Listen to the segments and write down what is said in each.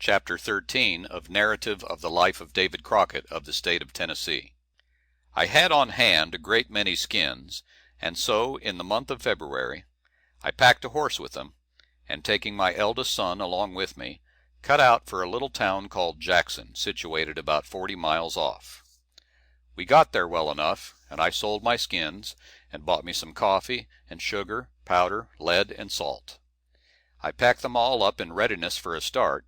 Chapter 13 of Narrative of the Life of David Crockett of the State of Tennessee. I had on hand a great many skins, and so, in the month of February, I packed a horse with them, and taking my eldest son along with me, cut out for a little town called Jackson, situated about 40 miles off. We got there well enough, and I sold my skins, and bought me some coffee, and sugar, powder, lead, and salt. I packed them all up in readiness for a start,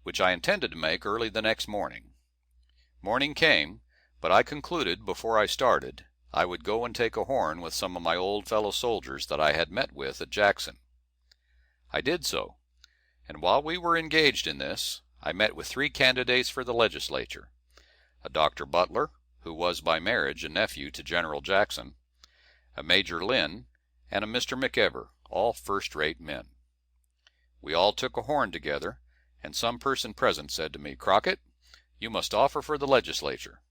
which I intended to make early the next morning. Morning came, but I concluded, before I started, I would go and take a horn with some of my old fellow soldiers that I had met with at Jackson. I did so, and while we were engaged in this, I met with 3 candidates for the legislature, a Dr. Butler, who was by marriage a nephew to General Jackson, a Major Lynn, and a Mr. McEver, all first-rate men. We all took a horn together, and some person present said to me, "Crockett, you must offer for the legislature."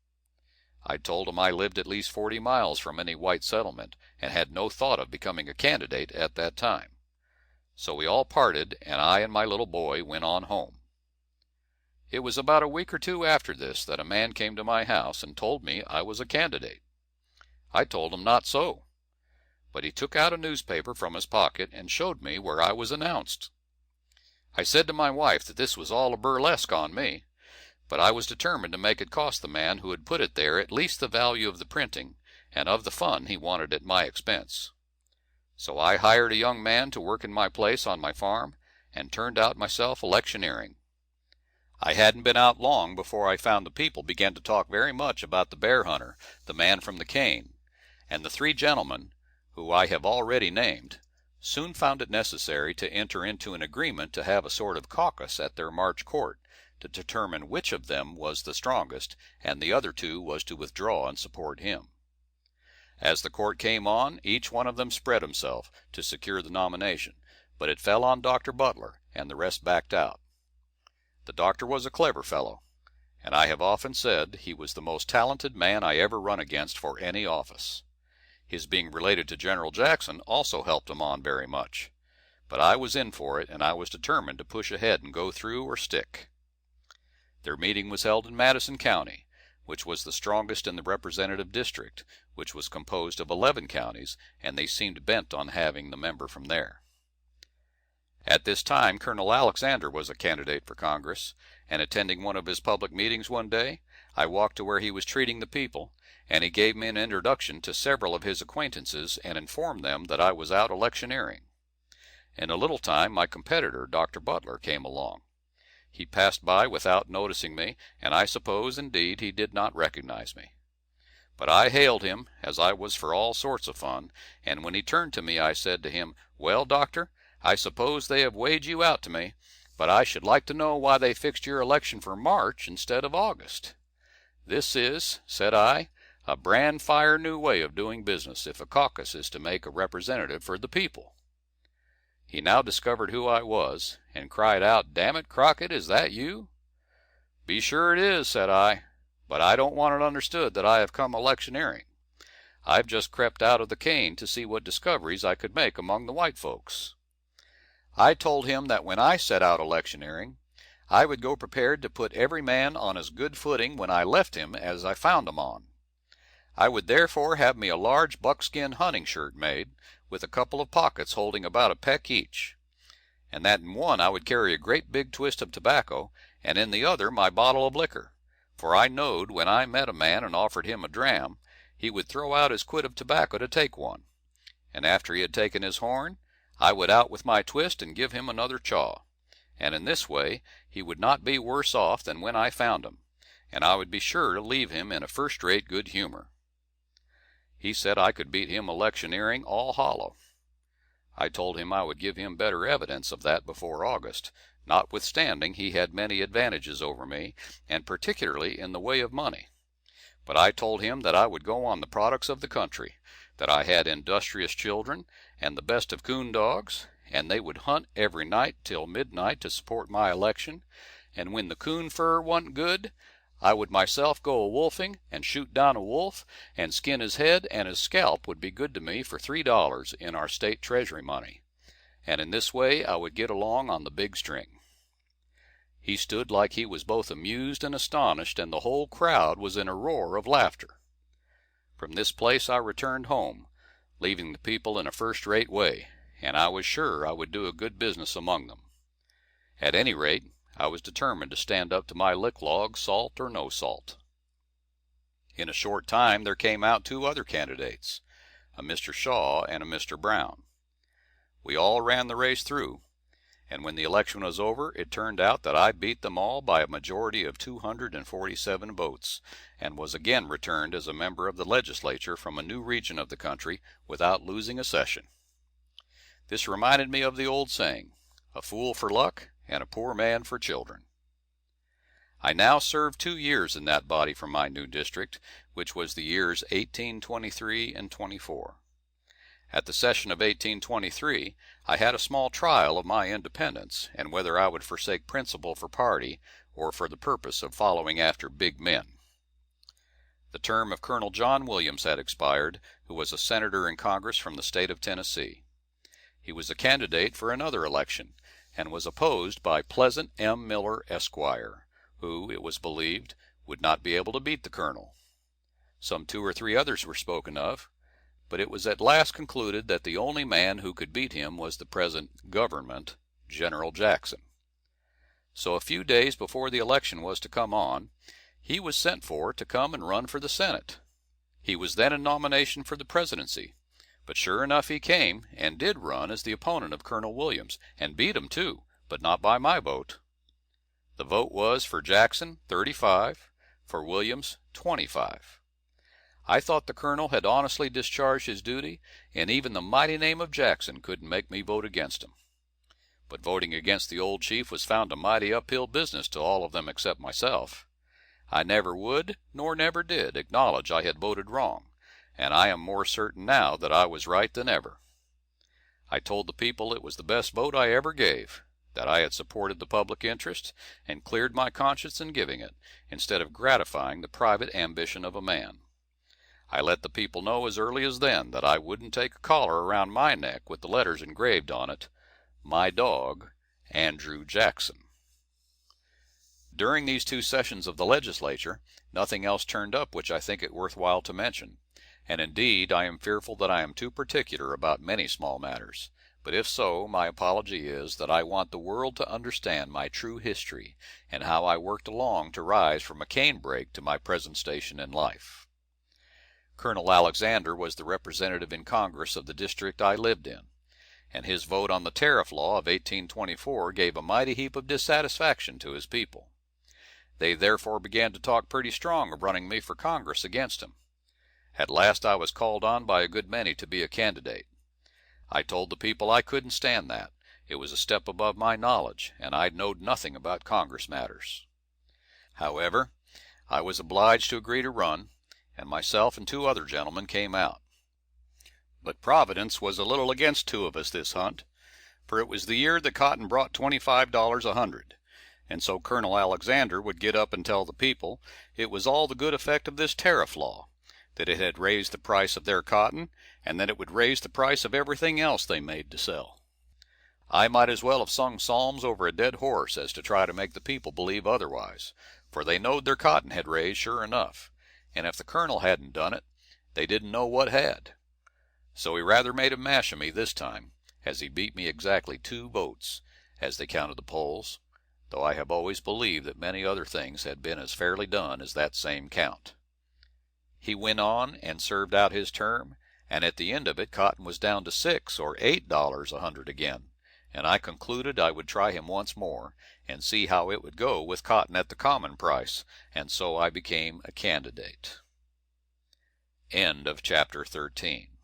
I told him I lived at least 40 miles from any white settlement, and had no thought of becoming a candidate at that time. So we all parted, and I and my little boy went on home. It was about a week or 2 after this that a man came to my house and told me I was a candidate. I told him not so, but he took out a newspaper from his pocket and showed me where I was announced. I said to my wife that this was all a burlesque on me, but I was determined to make it cost the man who had put it there at least the value of the printing and of the fun he wanted at my expense. So I hired a young man to work in my place on my farm, and turned out myself electioneering. I hadn't been out long before I found the people began to talk very much about the bear hunter, the man from the cane, and the 3 gentlemen, who I have already named, soon found it necessary to enter into an agreement to have a sort of caucus at their March court, to determine which of them was the strongest, and the other 2 was to withdraw and support him. As the court came on, each one of them spread himself to secure the nomination, but it fell on Dr. Butler, and the rest backed out. The doctor was a clever fellow, and I have often said he was the most talented man I ever run against for any office. His being related to General Jackson also helped him on very much, but I was in for it, and I was determined to push ahead and go through or stick. Their meeting was held in Madison County, which was the strongest in the representative district, which was composed of 11 counties, and they seemed bent on having the member from there. At this time Colonel Alexander was a candidate for Congress, and attending one of his public meetings one day, I walked to where he was treating the people, and he gave me an introduction to several of his acquaintances and informed them that I was out electioneering. In a little time my competitor, Dr. Butler, came along. He passed by without noticing me, and I suppose, indeed, he did not recognize me. But I hailed him, as I was for all sorts of fun, and when he turned to me I said to him, "Well, Doctor, I suppose they have weighed you out to me, but I should like to know why they fixed your election for March instead of August. This is," said I, "a brand fire new way of doing business if a caucus is to make a representative for the people." He now discovered who I was, and cried out, "Damn it, Crockett, is that you?" "Be sure it is," said I, "but I don't want it understood that I have come electioneering. I've just crept out of the cane to see what discoveries I could make among the white folks." I told him that when I set out electioneering, I would go prepared to put every man on as good footing when I left him as I found him on. I would therefore have me a large buckskin hunting shirt made, with a couple of pockets holding about a peck each, and that in one I would carry a great big twist of tobacco, and in the other my bottle of liquor, for I knowed when I met a man and offered him a dram, he would throw out his quid of tobacco to take one, and after he had taken his horn, I would out with my twist and give him another chaw, and in this way he would not be worse off than when I found him, and I would be sure to leave him in a first-rate good humor. He said I could beat him electioneering all hollow. I told him I would give him better evidence of that before August, notwithstanding he had many advantages over me, and particularly in the way of money. But I told him that I would go on the products of the country, that I had industrious children, and the best of coon dogs, and they would hunt every night till midnight to support my election, and when the coon fur wa'n't good, I would myself go a-wolfing, and shoot down a wolf, and skin his head, and his scalp would be good to me for $3 in our state treasury money, and in this way I would get along on the big string. He stood like he was both amused and astonished, and the whole crowd was in a roar of laughter. From this place I returned home, leaving the people in a first-rate way, and I was sure I would do a good business among them. At any rate, I was determined to stand up to my lick log, salt or no salt. In a short time there came out two other candidates, a Mr. Shaw and a Mr. Brown. We all ran the race through, and when the election was over, it turned out that I beat them all by a majority of 247 votes, and was again returned as a member of the legislature from a new region of the country without losing a session. This reminded me of the old saying, "A fool for luck and a poor man for children." I now served 2 years in that body from my new district, which was the years 1823 and 24. At the session of 1823, I had a small trial of my independence, and whether I would forsake principle for party, or for the purpose of following after big men. The term of Colonel John Williams had expired, who was a senator in Congress from the state of Tennessee. He was a candidate for another election, and was opposed by Pleasant M. Miller, Esquire, who, it was believed, would not be able to beat the colonel. Some 2 or 3 others were spoken of, but it was at last concluded that the only man who could beat him was the present government, General Jackson. So a few days before the election was to come on, he was sent for to come and run for the Senate. He was then in nomination for the presidency, but sure enough he came, and did run as the opponent of Colonel Williams, and beat him too, but not by my vote. The vote was for Jackson, 35, for Williams, 25. I thought the colonel had honestly discharged his duty, and even the mighty name of Jackson couldn't make me vote against him. But voting against the old chief was found a mighty uphill business to all of them except myself. I never would, nor never did, acknowledge I had voted wrong, and I am more certain now that I was right than ever. I told the people it was the best vote I ever gave, that I had supported the public interest, and cleared my conscience in giving it, instead of gratifying the private ambition of a man. I let the people know as early as then that I wouldn't take a collar around my neck with the letters engraved on it, "My dog, Andrew Jackson." During these 2 sessions of the legislature, nothing else turned up which I think it worthwhile to mention, and indeed I am fearful that I am too particular about many small matters, but if so, my apology is that I want the world to understand my true history, and how I worked along to rise from a canebrake to my present station in life. Colonel Alexander was the representative in Congress of the district I lived in, and his vote on the tariff law of 1824 gave a mighty heap of dissatisfaction to his people. They therefore began to talk pretty strong of running me for Congress against him. At last I was called on by a good many to be a candidate. I told the people I couldn't stand that. It was a step above my knowledge, and I knowed nothing about Congress matters. However, I was obliged to agree to run, and myself and 2 other gentlemen came out. But Providence was a little against 2 of us this hunt, for it was the year that cotton brought $25 a hundred, and so Colonel Alexander would get up and tell the people it was all the good effect of this tariff law, that it had raised the price of their cotton, and that it would raise the price of everything else they made to sell. I might as well have sung psalms over a dead horse as to try to make the people believe otherwise, for they knowed their cotton had raised sure enough, and if the colonel hadn't done it, they didn't know what had. So he rather made a mash of me this time, as he beat me exactly 2 votes, as they counted the polls, though I have always believed that many other things had been as fairly done as that same count. He went on and served out his term, and at the end of it cotton was down to $6 or $8 a hundred again, and I concluded I would try him once more, and see how it would go with cotton at the common price, and so I became a candidate. End of chapter 13.